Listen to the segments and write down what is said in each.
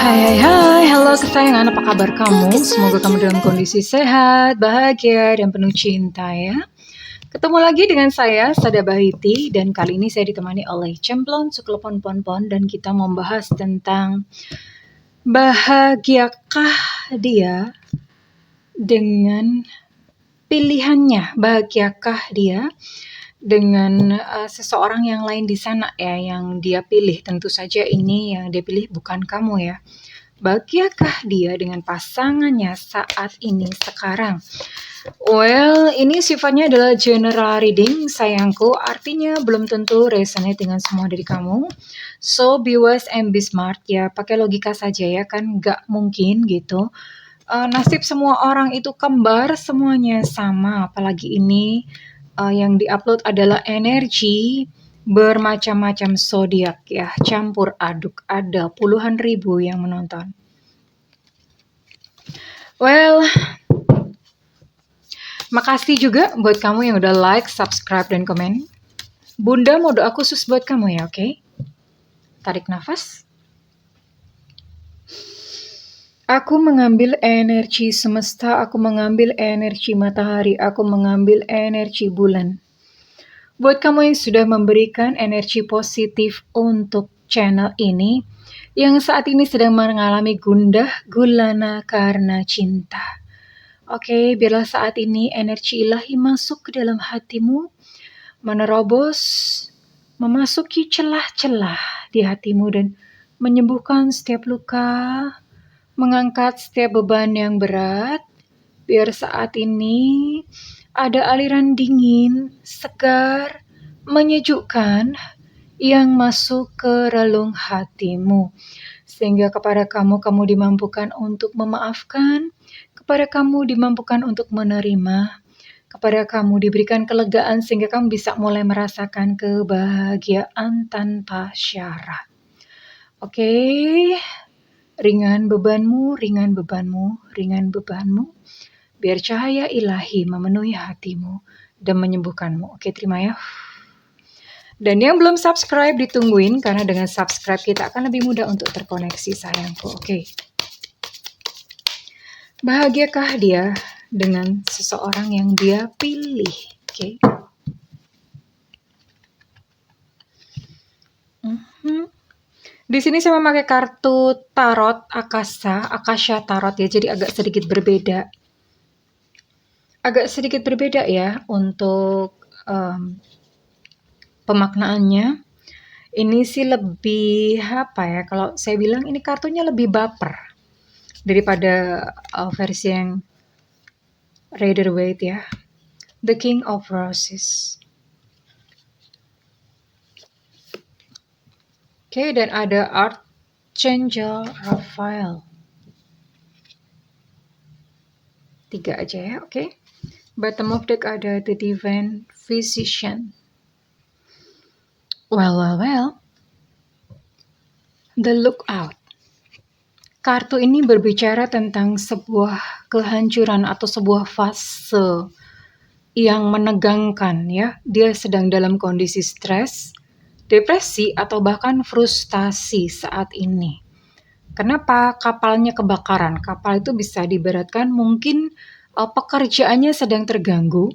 Hai hai hai, halo kesayangan, apa kabar kamu? Semoga kamu dalam kondisi sehat, bahagia, dan penuh cinta ya. Ketemu lagi dengan saya, Sada Bahiti, dan kali ini saya ditemani oleh Cemplon Suklepon Ponpon, dan kita membahas tentang bahagiakah dia dengan pilihannya, bahagiakah dia dengan seseorang yang lain di sana ya, yang dia pilih. Tentu saja ini yang dia pilih bukan kamu ya. Bahagiakah dia dengan pasangannya saat ini, sekarang? Well, ini sifatnya adalah general reading, sayangku. Artinya belum tentu resonate dengan semua dari kamu. So, be wise and be smart ya. Pakai logika saja ya, kan nggak mungkin gitu. Nasib semua orang itu kembar, semuanya sama. Apalagi ini yang diupload adalah energi bermacam-macam zodiak ya, campur aduk, ada puluhan ribu yang menonton. Well, makasih juga buat kamu yang udah like, subscribe, dan komen. Bunda mau doa khusus buat kamu ya, oke? Tarik nafas. Aku mengambil energi semesta, aku mengambil energi matahari, aku mengambil energi bulan. Buat kamu yang sudah memberikan energi positif untuk channel ini, yang saat ini sedang mengalami gundah gulana karena cinta. Oke, biarlah saat ini energi ilahi masuk ke dalam hatimu, menerobos, memasuki celah-celah di hatimu dan menyembuhkan setiap luka, mengangkat setiap beban yang berat. Biar saat ini ada aliran dingin, segar, menyejukkan yang masuk ke relung hatimu. Sehingga kepada kamu dimampukan untuk memaafkan, kepada kamu dimampukan untuk menerima, kepada kamu diberikan kelegaan sehingga kamu bisa mulai merasakan kebahagiaan tanpa syarat. Oke, ringan bebanmu, ringan bebanmu, ringan bebanmu. Biar cahaya ilahi memenuhi hatimu dan menyembuhkanmu. Oke, terima ya. Dan yang belum subscribe ditungguin, karena dengan subscribe kita akan lebih mudah untuk terkoneksi, sayangku. Oke. Bahagiakah dia dengan seseorang yang dia pilih? Oke. Di sini saya memakai kartu tarot Akasha Tarot ya, jadi agak sedikit berbeda. Agak sedikit berbeda ya untuk pemaknaannya. Ini sih lebih apa ya, kalau saya bilang ini kartunya lebih baper daripada versi yang Rider-Waite ya. The King of Roses. Oke, dan ada Archangel Raphael. 3 aja ya, oke. Bottom of deck ada The Divine Physician. Well. The Lookout. Kartu ini berbicara tentang sebuah kehancuran atau sebuah fase yang menegangkan ya. Dia sedang dalam kondisi stres, depresi, atau bahkan frustasi saat ini. Kenapa? Kapalnya kebakaran. Kapal itu bisa diibaratkan mungkin pekerjaannya sedang terganggu,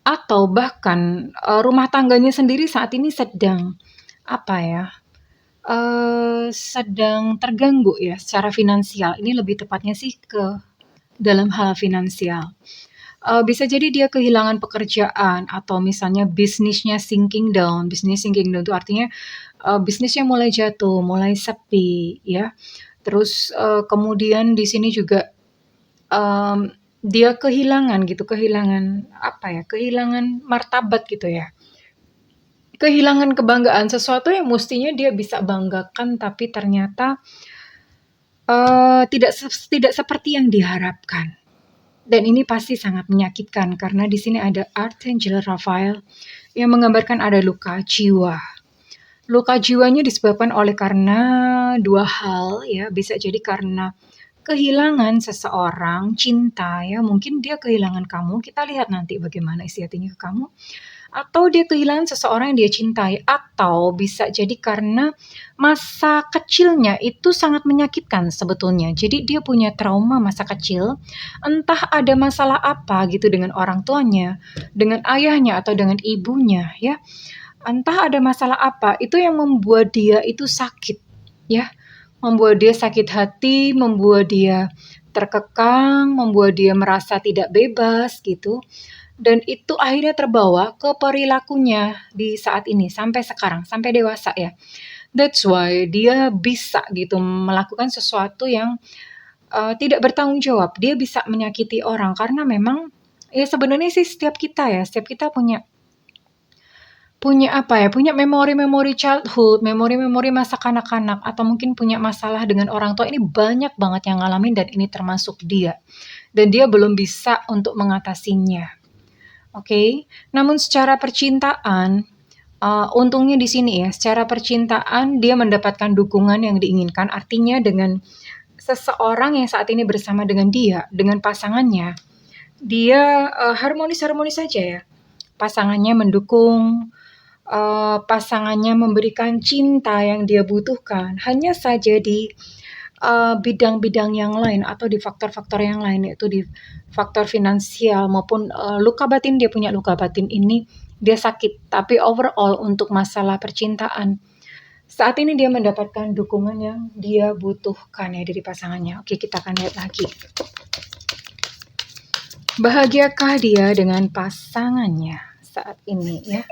atau bahkan rumah tangganya sendiri saat ini sedang sedang terganggu ya secara finansial. Ini lebih tepatnya sih ke dalam hal finansial. Bisa jadi dia kehilangan pekerjaan, atau misalnya bisnisnya sinking down. Bisnis sinking down itu artinya bisnisnya mulai jatuh, mulai sepi ya. Terus kemudian di sini juga dia kehilangan martabat gitu ya. Kehilangan kebanggaan, sesuatu yang mestinya dia bisa banggakan tapi ternyata tidak seperti yang diharapkan. Dan ini pasti sangat menyakitkan karena di sini ada Archangel Raphael yang menggambarkan ada luka jiwa. Luka jiwanya disebabkan oleh karena 2 hal ya, bisa jadi karena kehilangan seseorang, cinta ya, mungkin dia kehilangan kamu, kita lihat nanti bagaimana isi hatinya ke kamu. atau dia kehilangan seseorang yang dia cintai, atau bisa jadi karena masa kecilnya itu sangat menyakitkan sebetulnya. Jadi dia punya trauma masa kecil, entah ada masalah apa gitu dengan orang tuanya, dengan ayahnya atau dengan ibunya ya. Entah ada masalah apa, itu yang membuat dia itu sakit ya. Membuat dia sakit hati, membuat dia terkekang, membuat dia merasa tidak bebas gitu. Dan itu akhirnya terbawa ke perilakunya di saat ini, sampai sekarang, sampai dewasa ya. That's why dia bisa gitu melakukan sesuatu yang tidak bertanggung jawab. Dia bisa menyakiti orang karena memang ya sebenarnya sih setiap kita ya, setiap kita punya punya apa ya, punya memori-memori childhood, memori-memori masa kanak-kanak, atau mungkin punya masalah dengan orang tua. Ini banyak banget yang ngalamin dan ini termasuk dia. Dan dia belum bisa untuk mengatasinya. Oke, namun secara percintaan, untungnya di sini ya, secara percintaan dia mendapatkan dukungan yang diinginkan. Artinya dengan seseorang yang saat ini bersama dengan dia, dengan pasangannya, dia harmonis-harmonis saja ya. Pasangannya mendukung, pasangannya memberikan cinta yang dia butuhkan. Hanya saja di bidang-bidang yang lain atau di faktor-faktor yang lain, yaitu di faktor finansial maupun luka batin. Dia punya luka batin ini, dia sakit. Tapi overall untuk masalah percintaan, saat ini dia mendapatkan dukungan yang dia butuhkan ya dari pasangannya. Oke, kita akan lihat lagi. Bahagiakah dia dengan pasangannya saat ini ya?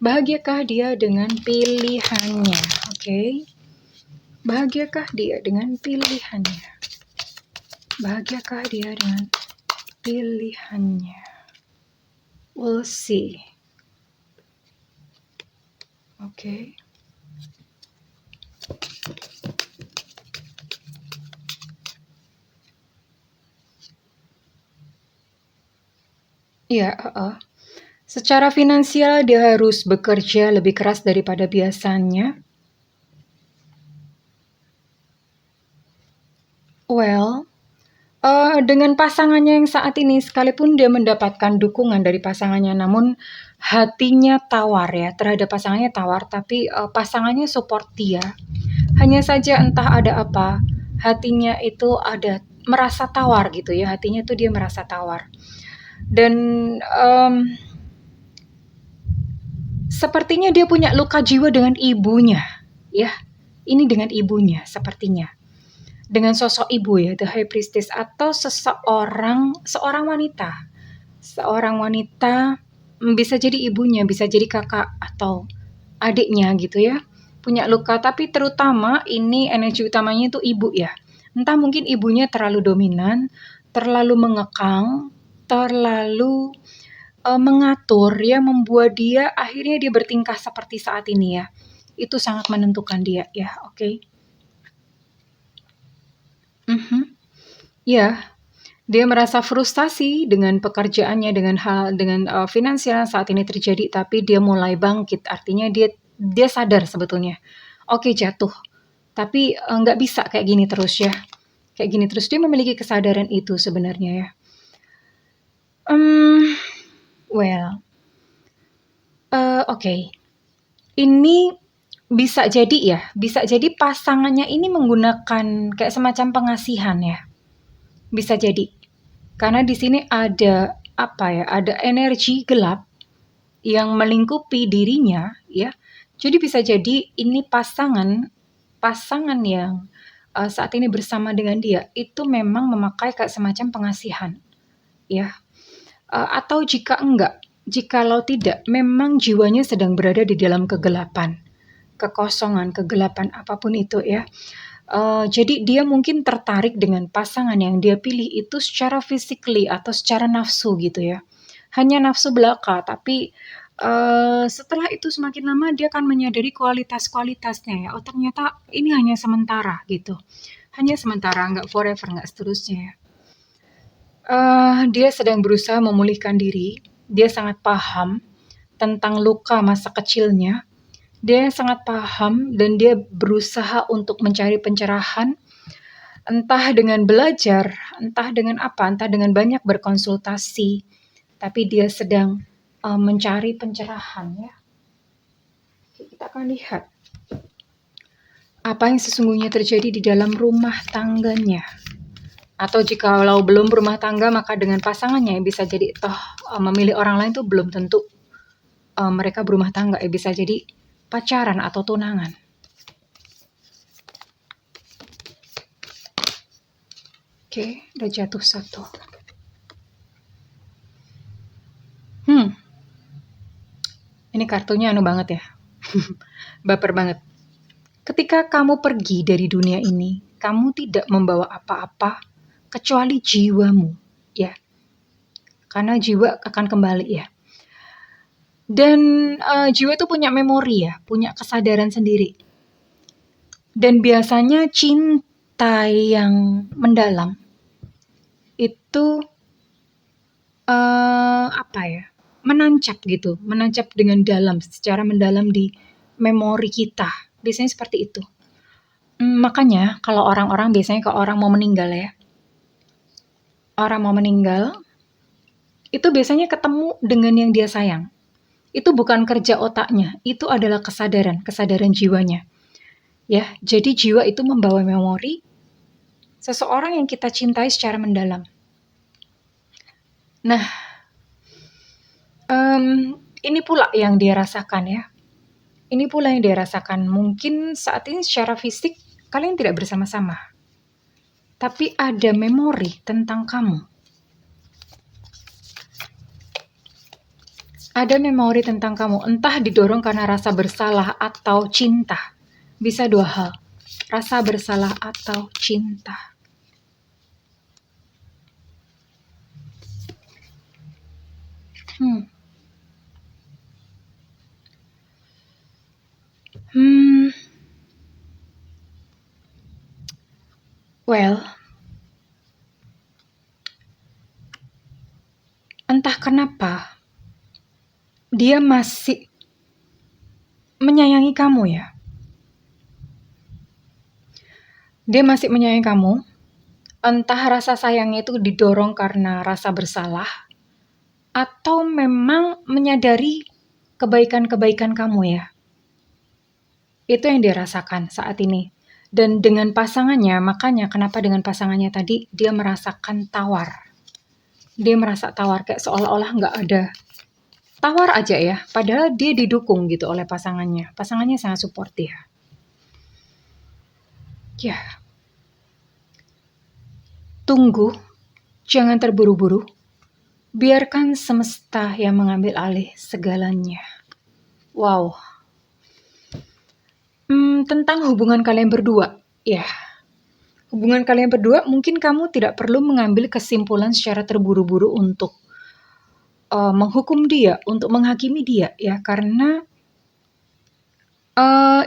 Bahagiakah dia dengan pilihannya? Oke. Bahagiakah dia dengan pilihannya? Bahagiakah dia dengan pilihannya? We'll see. Oke. Ya, secara finansial dia harus bekerja lebih keras daripada biasanya. Well, dengan pasangannya yang saat ini, sekalipun dia mendapatkan dukungan dari pasangannya, namun hatinya tawar ya, terhadap pasangannya tawar, tapi pasangannya support dia. Hanya saja entah ada apa, hatinya itu ada merasa tawar gitu ya, hatinya tuh dia merasa tawar. Dan sepertinya dia punya luka jiwa dengan ibunya, ya. Ini dengan ibunya sepertinya. Dengan sosok ibu ya, the high priestess, atau seorang wanita. Seorang wanita, bisa jadi ibunya, bisa jadi kakak atau adiknya gitu ya. Punya luka, tapi terutama ini energi utamanya itu ibu ya. Entah mungkin ibunya terlalu dominan, terlalu mengekang, terlalu mengatur ya, membuat dia akhirnya dia bertingkah seperti saat ini ya. Itu sangat menentukan dia ya, oke. Ya, dia merasa frustasi dengan pekerjaannya, dengan finansial saat ini terjadi, tapi dia mulai bangkit. Artinya dia sadar sebetulnya. Oke, jatuh. Tapi nggak bisa kayak gini terus ya. Kayak gini terus, dia memiliki kesadaran itu sebenarnya ya. Well, oke. Ini bisa jadi pasangannya ini menggunakan kayak semacam pengasihan ya. Bisa jadi. Karena di sini ada ada energi gelap yang melingkupi dirinya ya. Jadi bisa jadi ini pasangan yang saat ini bersama dengan dia itu memang memakai kayak semacam pengasihan ya. Atau jikalau tidak, memang jiwanya sedang berada di dalam kegelapan, kekosongan, kegelapan apapun itu ya. Jadi dia mungkin tertarik dengan pasangan yang dia pilih itu secara physically atau secara nafsu gitu ya. Hanya nafsu belaka, tapi setelah itu semakin lama dia akan menyadari kualitas-kualitasnya ya. Oh ternyata ini hanya sementara gitu. Hanya sementara, nggak forever, nggak seterusnya ya. Dia sedang berusaha memulihkan diri. Dia sangat paham tentang luka masa kecilnya. Dia sangat paham dan dia berusaha untuk mencari pencerahan, entah dengan belajar, entah dengan apa, entah dengan banyak berkonsultasi. Tapi dia sedang mencari pencerahan ya. Oke, kita akan lihat apa yang sesungguhnya terjadi di dalam rumah tangganya. Atau jikalau belum berumah tangga, maka dengan pasangannya bisa jadi memilih orang lain tuh belum tentu mereka berumah tangga, bisa jadi pacaran atau tunangan. Oke, udah jatuh satu. Ini kartunya banget ya. Baper banget. Ketika kamu pergi dari dunia ini, kamu tidak membawa apa-apa kecuali jiwamu, ya. Karena jiwa akan kembali ya. Dan jiwa itu punya memori ya, punya kesadaran sendiri. Dan biasanya cinta yang mendalam itu menancap gitu, menancap dengan dalam, secara mendalam di memori kita. Biasanya seperti itu. Makanya kalau orang-orang biasanya kalau orang mau meninggal ya, orang mau meninggal itu biasanya ketemu dengan yang dia sayang. Itu bukan kerja otaknya, itu adalah kesadaran jiwanya. Ya, jadi jiwa itu membawa memori seseorang yang kita cintai secara mendalam. Nah, ini pula yang dia rasakan ya. Ini pula yang dia rasakan. Mungkin saat ini secara fisik kalian tidak bersama-sama. Tapi ada memori tentang kamu. Ada memori tentang kamu. Entah didorong karena rasa bersalah atau cinta. Bisa dua hal. Rasa bersalah atau cinta. Well, entah kenapa dia masih menyayangi kamu ya. Dia masih menyayangi kamu. Entah rasa sayangnya itu didorong karena rasa bersalah atau memang menyadari kebaikan-kebaikan kamu ya. Itu yang dia rasakan saat ini. Dan dengan pasangannya, makanya kenapa dengan pasangannya tadi dia merasakan tawar. Dia merasa tawar, kayak seolah-olah nggak ada. Tawar aja ya, padahal dia didukung gitu oleh pasangannya. Pasangannya sangat support dia. Ya. Tunggu, jangan terburu-buru. Biarkan semesta yang mengambil alih segalanya. Wow. Tentang hubungan kalian berdua, ya. Hubungan kalian berdua, mungkin kamu tidak perlu mengambil kesimpulan secara terburu-buru untuk menghukum dia, untuk menghakimi dia, ya. Karena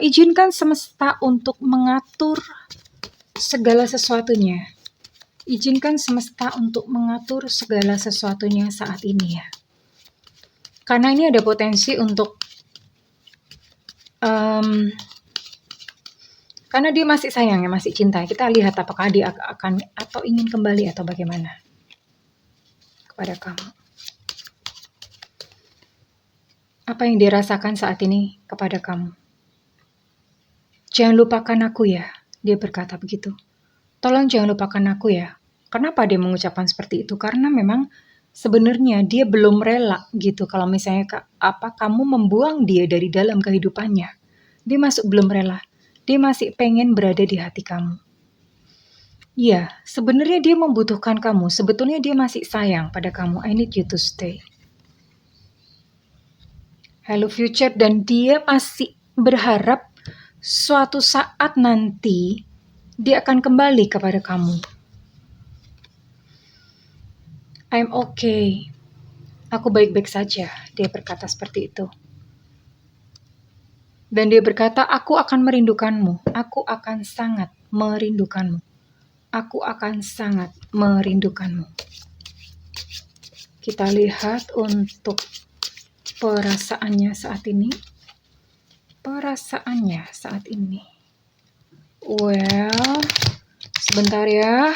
izinkan semesta untuk mengatur segala sesuatunya. Izinkan semesta untuk mengatur segala sesuatunya saat ini, ya. Karena ini ada potensi untuk karena dia masih sayang ya, masih cinta. Kita lihat apakah dia akan atau ingin kembali atau bagaimana kepada kamu. Apa yang dia rasakan saat ini kepada kamu? Jangan lupakan aku ya, dia berkata begitu. Tolong jangan lupakan aku ya. Kenapa dia mengucapkan seperti itu? Karena memang sebenarnya dia belum rela gitu. Kalau misalnya kamu membuang dia dari dalam kehidupannya, dia masuk belum rela. Dia masih pengen berada di hati kamu. Iya, sebenarnya dia membutuhkan kamu. Sebetulnya dia masih sayang pada kamu. I need you to stay. Hello future, dan dia masih berharap suatu saat nanti dia akan kembali kepada kamu. I'm okay. Aku baik-baik saja, dia berkata seperti itu. Dan dia berkata, aku akan merindukanmu. Aku akan sangat merindukanmu. Aku akan sangat merindukanmu. Kita lihat untuk perasaannya saat ini. Perasaannya saat ini. Well, sebentar ya.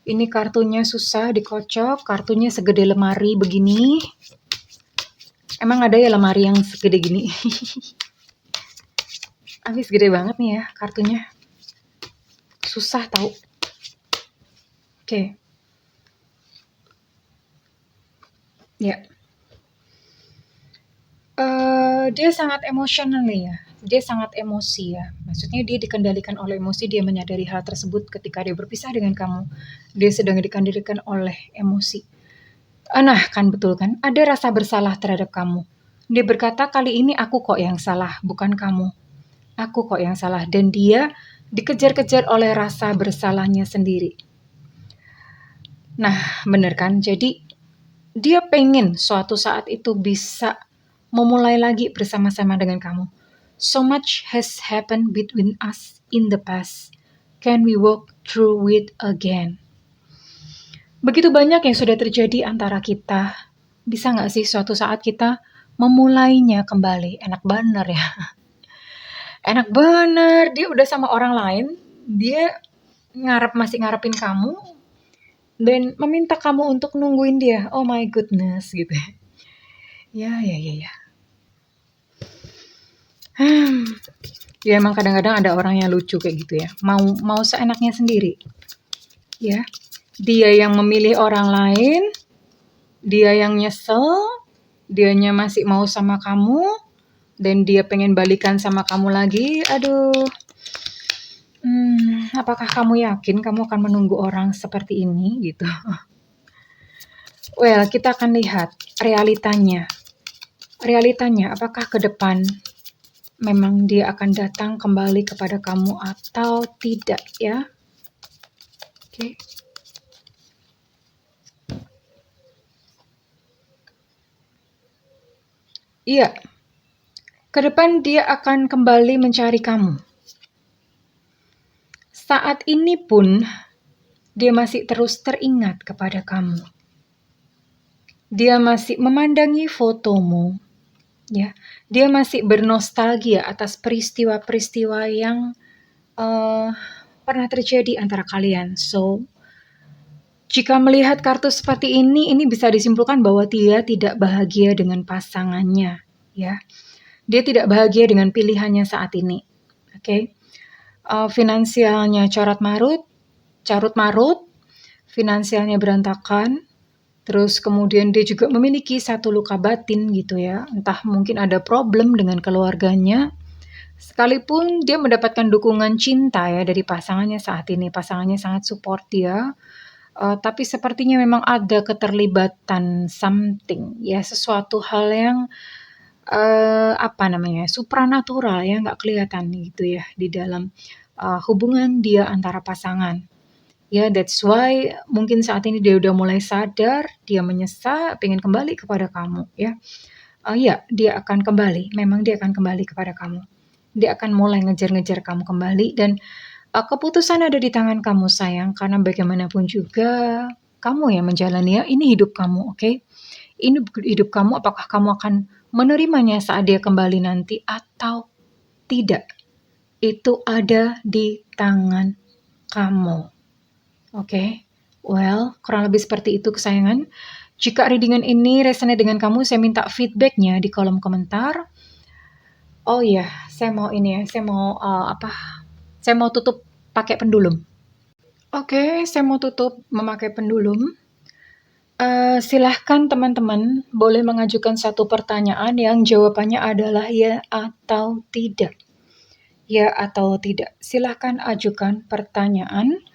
Ini kartunya susah dikocok. Kartunya segede lemari begini. Emang ada ya lemari yang segede gini? Habis gede banget nih ya kartunya. Susah tahu. Oke. Ya. Dia sangat emosional ya. Dia sangat emosi ya. Maksudnya dia dikendalikan oleh emosi, dia menyadari hal tersebut ketika dia berpisah dengan kamu. Dia sedang dikendalikan oleh emosi. Nah, kan betul kan? Ada rasa bersalah terhadap kamu. Dia berkata, kali ini aku kok yang salah, bukan kamu. Aku kok yang salah. Dan dia dikejar-kejar oleh rasa bersalahnya sendiri. Nah, bener kan? Jadi, dia pengen suatu saat itu bisa memulai lagi bersama-sama dengan kamu. So much has happened between us in the past. Can we walk through it again? Begitu banyak yang sudah terjadi antara kita. Bisa nggak sih suatu saat kita memulainya kembali? Enak bener ya. Enak bener. Dia udah sama orang lain. Dia masih ngarepin kamu. Dan meminta kamu untuk nungguin dia. Oh my goodness gitu. Ya. Ya emang kadang-kadang ada orang yang lucu kayak gitu ya. Mau seenaknya sendiri. Ya. Dia yang memilih orang lain, dia yang nyesel, dianya masih mau sama kamu, dan dia pengen balikan sama kamu lagi. Aduh. Apakah kamu yakin kamu akan menunggu orang seperti ini gitu? Well, kita akan lihat realitanya. Realitanya apakah ke depan memang dia akan datang kembali kepada kamu atau tidak ya? Oke. Iya. Ke depan dia akan kembali mencari kamu. Saat ini pun dia masih terus teringat kepada kamu. Dia masih memandangi fotomu. Ya, dia masih bernostalgia atas peristiwa-peristiwa yang pernah terjadi antara kalian. So, jika melihat kartu seperti ini bisa disimpulkan bahwa dia tidak bahagia dengan pasangannya, ya. Dia tidak bahagia dengan pilihannya saat ini. Oke. Finansialnya carut marut, finansialnya berantakan. Terus kemudian dia juga memiliki satu luka batin gitu ya. Entah mungkin ada problem dengan keluarganya. Sekalipun dia mendapatkan dukungan cinta ya dari pasangannya saat ini. Pasangannya sangat support dia. Tapi sepertinya memang ada keterlibatan something ya, sesuatu hal yang supranatural ya, nggak kelihatan gitu ya di dalam hubungan dia antara pasangan. Ya, that's why mungkin saat ini dia udah mulai sadar, dia menyesal, pengen kembali kepada kamu ya. Ya, dia akan kembali, memang dia akan kembali kepada kamu. Dia akan mulai ngejar-ngejar kamu kembali dan keputusan ada di tangan kamu sayang, karena bagaimanapun juga kamu yang menjalani ya, ini hidup kamu, oke? Ini hidup kamu, apakah kamu akan menerimanya saat dia kembali nanti atau tidak? Itu ada di tangan kamu. Oke. Well, kurang lebih seperti itu kesayangan. Jika readingan ini resonate dengan kamu, saya minta feedbacknya di kolom komentar. Oh iya, saya mau saya mau tutup pakai pendulum. Oke, saya mau tutup memakai pendulum. Silahkan teman-teman boleh mengajukan satu pertanyaan yang jawabannya adalah ya atau tidak. Ya atau tidak. Silahkan ajukan pertanyaan.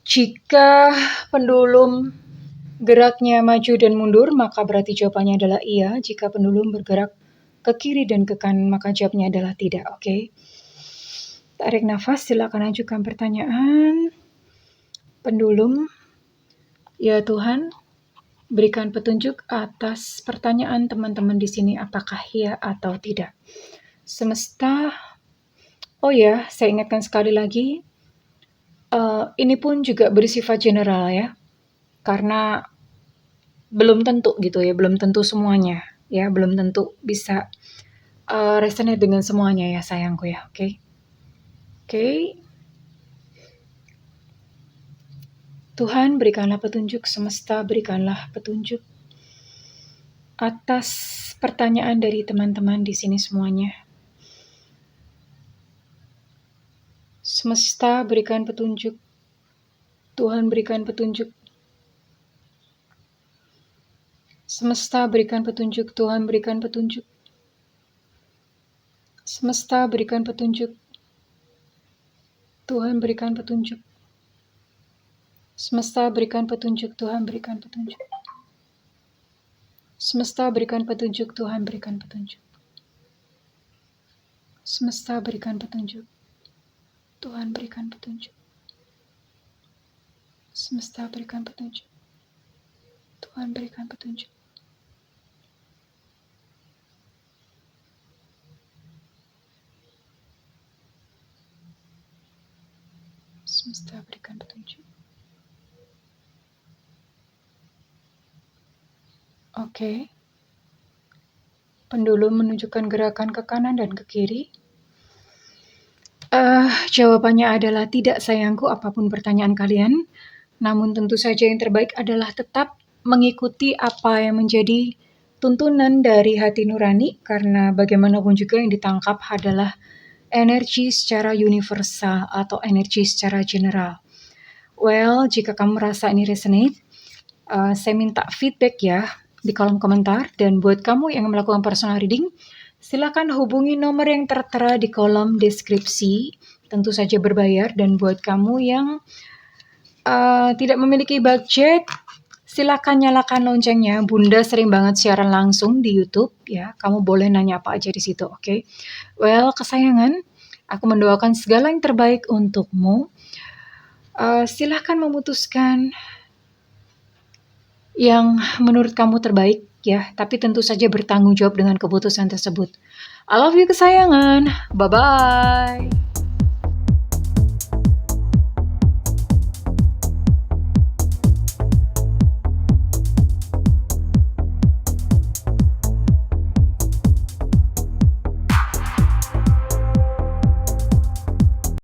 Jika pendulum geraknya maju dan mundur, maka berarti jawabannya adalah iya. Jika pendulum bergerak ke kiri dan ke kanan, maka jawabnya adalah tidak. Oke. Tarik nafas, silakan ajukan pertanyaan. Pendulum, ya Tuhan, berikan petunjuk atas pertanyaan teman-teman di sini, apakah ya atau tidak. Semesta, oh ya, saya ingatkan sekali lagi, ini pun juga bersifat general ya, karena belum tentu gitu ya, belum tentu semuanya ya, belum tentu bisa resonate dengan semuanya ya sayangku ya, oke? Oke. Tuhan berikanlah petunjuk, semesta berikanlah petunjuk. atas pertanyaan dari teman-teman di sini semuanya. Semesta berikan petunjuk. Tuhan berikan petunjuk. Semesta berikan petunjuk. Tuhan berikan petunjuk. Semesta berikan petunjuk. Tuhan berikan petunjuk. Semesta berikan petunjuk. Tuhan berikan petunjuk. Semesta berikan petunjuk. Tuhan berikan petunjuk. Semesta berikan petunjuk. Tuhan berikan petunjuk. Semesta berikan petunjuk. Tuhan berikan petunjuk. Semesta berikan petunjuk. Oke. Pendulum menunjukkan gerakan ke kanan dan ke kiri. Jawabannya adalah tidak, sayangku, apapun pertanyaan kalian. Namun tentu saja yang terbaik adalah tetap mengikuti apa yang menjadi tuntunan dari hati nurani, karena bagaimanapun juga yang ditangkap adalah energi secara universal atau energi secara general. Well, jika kamu merasa ini resonate, saya minta feedback ya di kolom komentar. Dan buat kamu yang melakukan personal reading, silakan hubungi nomor yang tertera di kolom deskripsi. Tentu saja berbayar. Dan buat kamu yang tidak memiliki budget, silakan nyalakan loncengnya. Bunda sering banget siaran langsung di YouTube ya. Kamu boleh nanya apa aja di situ, oke? Well, kesayangan, aku mendoakan segala yang terbaik untukmu. Silakan memutuskan yang menurut kamu terbaik ya, tapi tentu saja bertanggung jawab dengan keputusan tersebut. I love you kesayangan. Bye-bye.